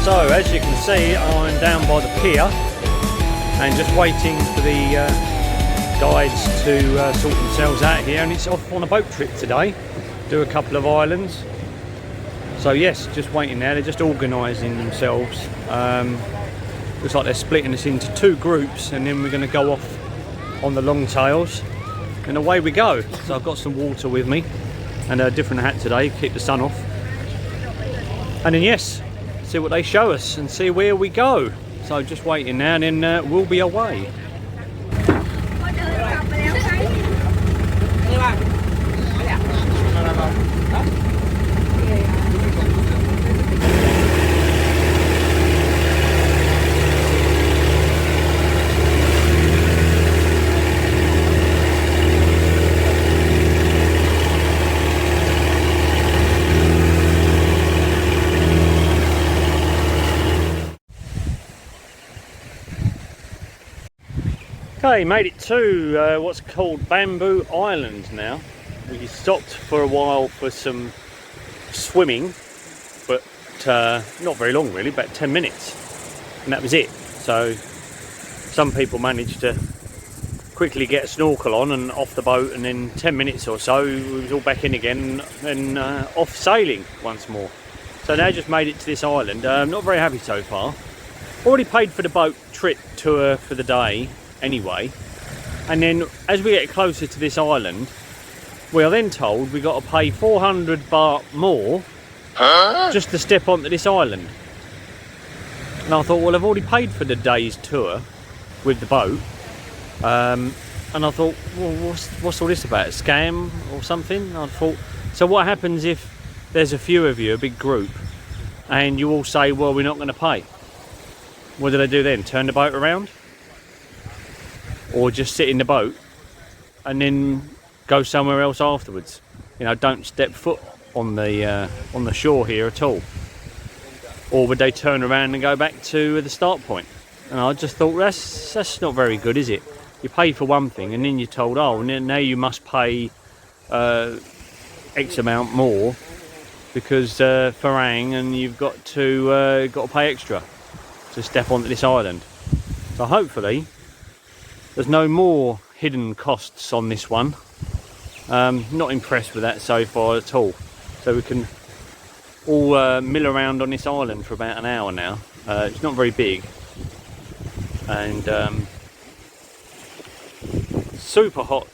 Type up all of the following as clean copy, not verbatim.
So as you can see, I'm down by the pier and just waiting for the guides to sort themselves out here, and it's off on a boat trip today, do a couple of islands. So yes, just waiting there, they're just organising themselves. Looks like they're splitting us into two groups, and then we're going to go off on the long tails and away we go. So I've got some water with me and a different hat today, keep the sun off. And then yes, see what they show us and see where we go. So just waiting now, and then we'll be away. Okay, made it to what's called Bamboo Island now. We stopped for a while for some swimming, but not very long really, about 10 minutes, and that was it. So some people managed to quickly get a snorkel on and off the boat, and then 10 minutes or so we was all back in again and off sailing once more. So now just made it to this island. Not very happy so far. Already paid for the boat trip tour for the day anyway, and then as we get closer to this island, we are then told we got to pay 400 baht more just to step onto this island. And I thought, well, I've already paid for the day's tour with the boat, and I thought, well, what's all this about, a scam or something? And I thought, so what happens if there's a few of you, a big group, and you all say, well, we're not going to pay? What do they do then, turn the boat around? Or just sit in the boat and then go somewhere else afterwards? You know, don't step foot on the shore here at all. Or would they turn around and go back to the start point? And I just thought, that's not very good, is it? You pay for one thing and then you're told, oh, now you must pay X amount more because Farang, and you've got to pay extra to step onto this island. So hopefully there's no more hidden costs on this one. Not impressed with that so far at all. So we can all mill around on this island for about an hour now. It's not very big, and super hot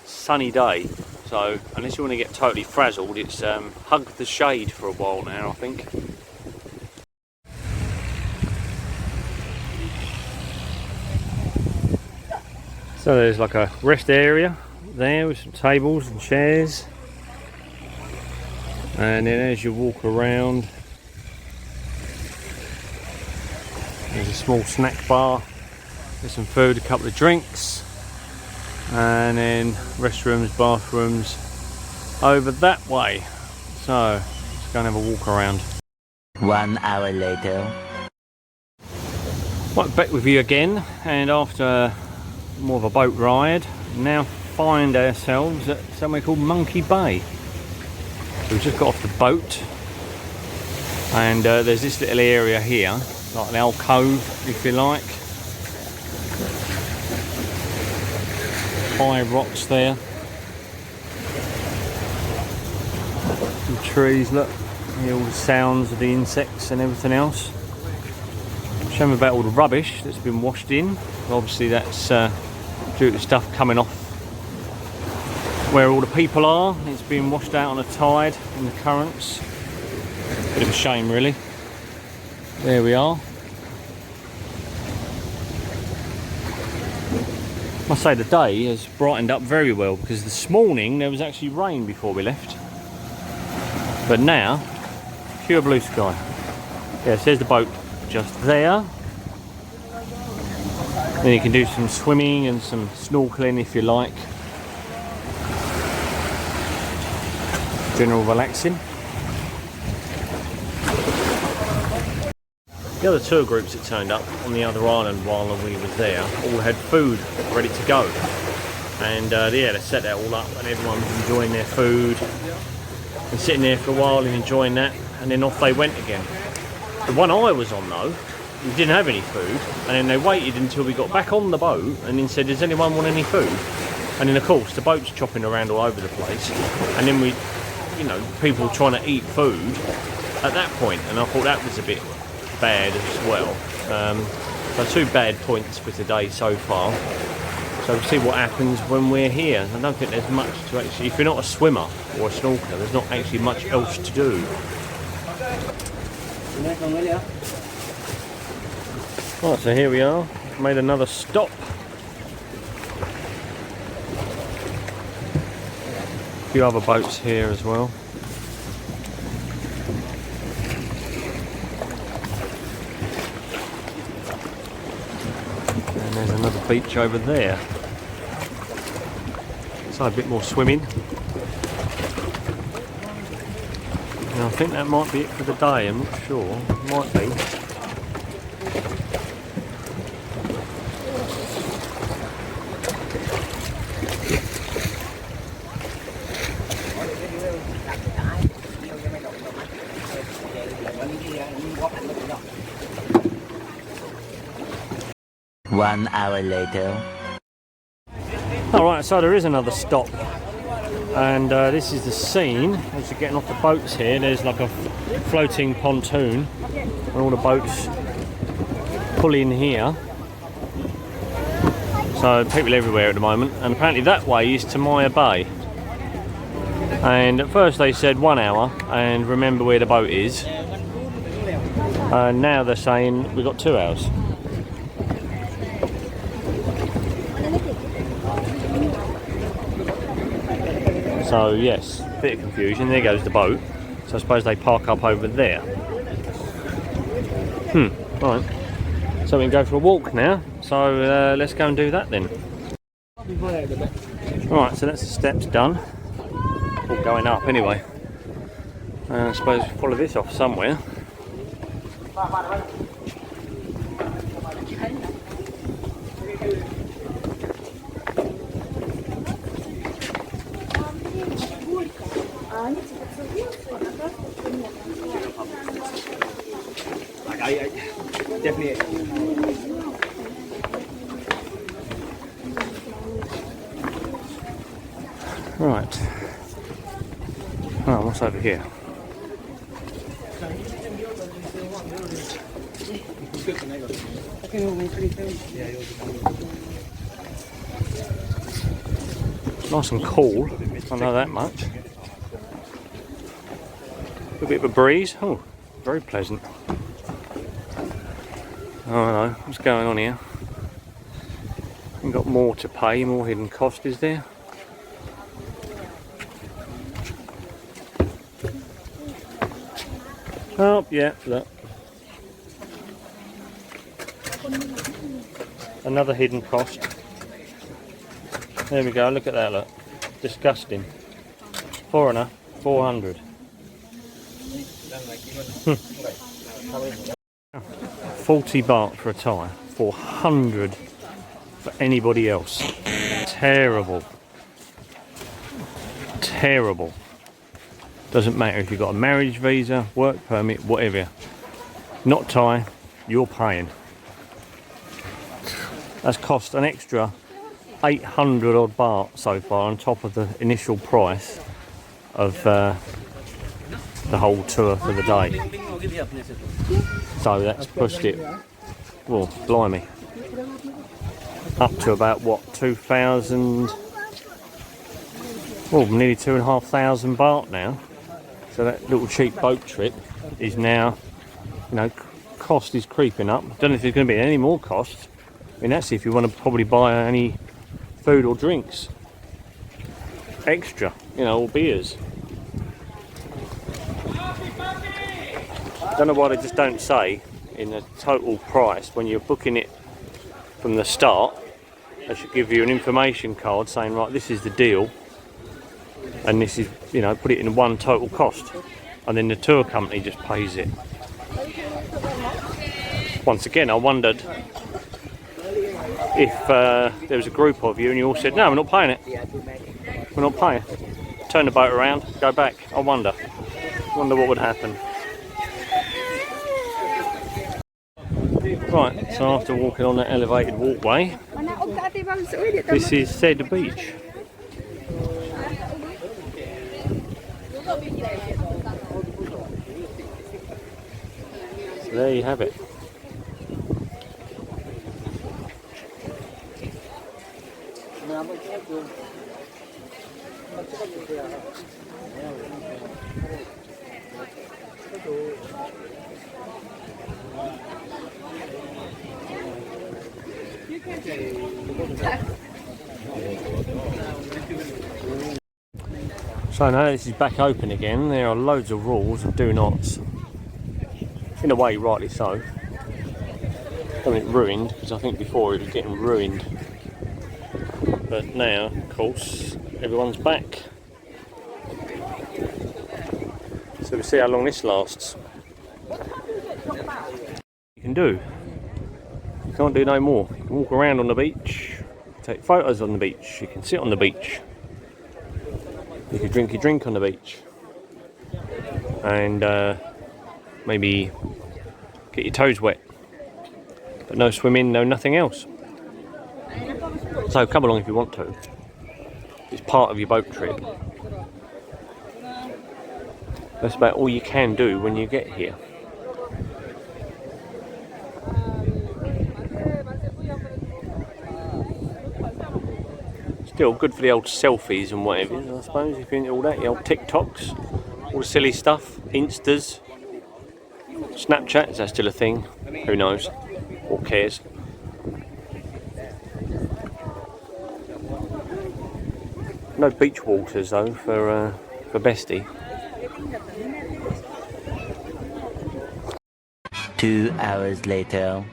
sunny day. So unless you want to get totally frazzled, it's hug the shade for a while now, I think. So there's like a rest area there with some tables and chairs, and then as you walk around there's a small snack bar with some food, a couple of drinks, and then restrooms, bathrooms over that way. So let's go and have a walk around. 1 hour later. Right, back with you again, and after more of a boat ride, now find ourselves at somewhere called Monkey Bay. So we've just got off the boat, and there's this little area here, like an alcove if you like. High rocks there, some trees, look, all the sounds of the insects and everything else. Show me about all the rubbish that's been washed in. Obviously that's due to stuff coming off where all the people are. It's been washed out on a tide in the currents. Bit of a shame really. There we are. I must say the day has brightened up very well, because this morning there was actually rain before we left. But now, pure blue sky. Yeah, so there's the boat just there. Then you can do some swimming and some snorkeling if you like. General relaxing. The other tour groups that turned up on the other island while we was there all had food ready to go. And yeah, they set that all up and everyone was enjoying their food and sitting there for a while and enjoying that, and then off they went again. The one I was on though, we didn't have any food, and then they waited until we got back on the boat and then said, does anyone want any food? And then of course the boat's chopping around all over the place, and then we, you know, people trying to eat food at that point, and I thought that was a bit bad as well. So 2 bad points for today so far. So we'll see what happens when we're here. I don't think there's much to actually, if you're not a swimmer or a snorkeler, there's not actually much else to do. Right, so here we are, made another stop. A few other boats here as well. And there's another beach over there. So a bit more swimming. And I think that might be it for the day, I'm not sure. Might be. One hour later. Alright, so there is another stop, and this is the scene as you're getting off the boats here. There's like a floating pontoon and all the boats pull in here, so people everywhere at the moment, and apparently that way is to Maya Bay. And at first they said 1 hour and remember where the boat is, and now they're saying we've got 2 hours. So yes, bit of confusion. There goes the boat. So I suppose they park up over there. Right. So we can go for a walk now. So let's go and do that then. Right, so that's the steps done. All going up anyway. I suppose we'll follow this off somewhere. Right. Oh, what's over here? Nice and cool, I know that much. A bit of a breeze. Oh, very pleasant. Oh, hello. What's going on here? We've got more to pay, more hidden cost, is there? Oh, yeah, look. Another hidden cost. There we go, look at that, look. Disgusting. Foreigner, 400. 40 baht for a tyre, 400 for anybody else. Terrible. Terrible. Doesn't matter if you've got a marriage visa, work permit, whatever. Not Thai, you're paying. That's cost an extra 800 odd baht so far on top of the initial price of the whole tour for the day. So that's pushed it, well, blimey, up to about what, 2,000, well, nearly 2,500 baht now. So that little cheap boat trip is now, you know, cost is creeping up. Don't know if there's going to be any more costs. I mean, that's if you want to probably buy any food or drinks extra, you know, or beers. I don't know why they just don't say in the total price when you're booking it from the start. They should give you an information card saying, right, this is the deal, and this is, you know, put it in one total cost, and then the tour company just pays it. Once again, I wondered if there was a group of you and you all said, no, we're not paying it. We're not paying. Turn the boat around, go back. I wonder what would happen. Right, so after walking on that elevated walkway, this is said beach. So there you have it. So now this is back open again, there are loads of rules of do nots. In a way, rightly so. Something ruined, because I think before it was getting ruined. But now, of course, everyone's back. So we'll see how long this lasts. You can do. You can't do no more. You can walk around on the beach, take photos on the beach, you can sit on the beach. You can drink your drink on the beach. And maybe get your toes wet. But no swimming, no nothing else. So come along if you want to. It's part of your boat trip. That's about all you can do when you get here. Still good for the old selfies and whatever, I suppose, if you're into all that, the old TikToks, all the silly stuff, Instas, Snapchat, is that still a thing? Who knows, or cares? No beach waters though for Bestie. 2 hours later.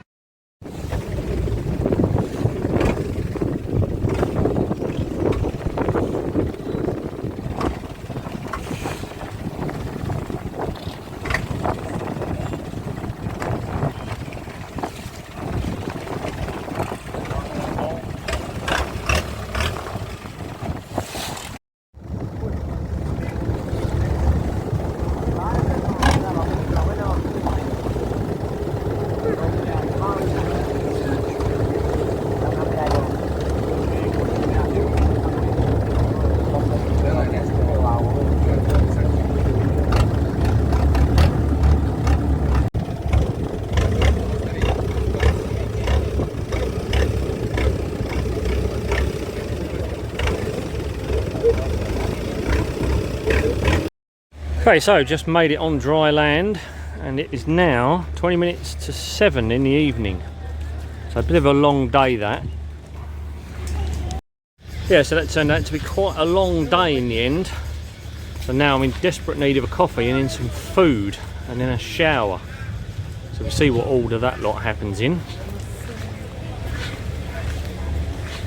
Okay, so just made it on dry land and it is now 20 minutes to 7 in the evening. So a bit of a long day that. Yeah, so that turned out to be quite a long day in the end. So now I'm in desperate need of a coffee and then some food and then a shower. So we'll see what order that lot happens in.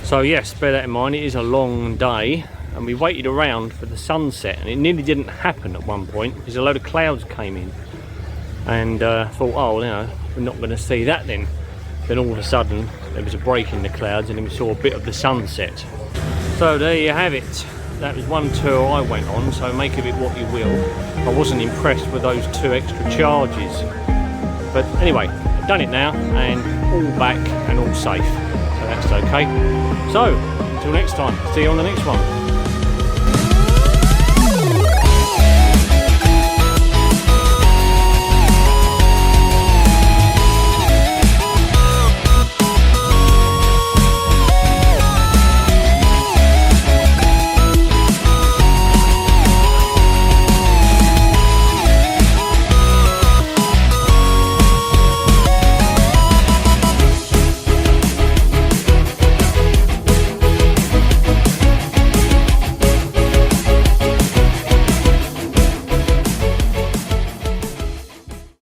So yes, bear that in mind, it is a long day. And we waited around for the sunset and it nearly didn't happen at one point because a load of clouds came in and thought, oh, you know, we're not going to see that then. Then all of a sudden there was a break in the clouds and then we saw a bit of the sunset. So there you have it. That was one tour I went on, so make of it what you will. I wasn't impressed with those 2 extra charges. But anyway, I've done it now and all back and all safe. So that's okay. So, until next time, see you on the next one.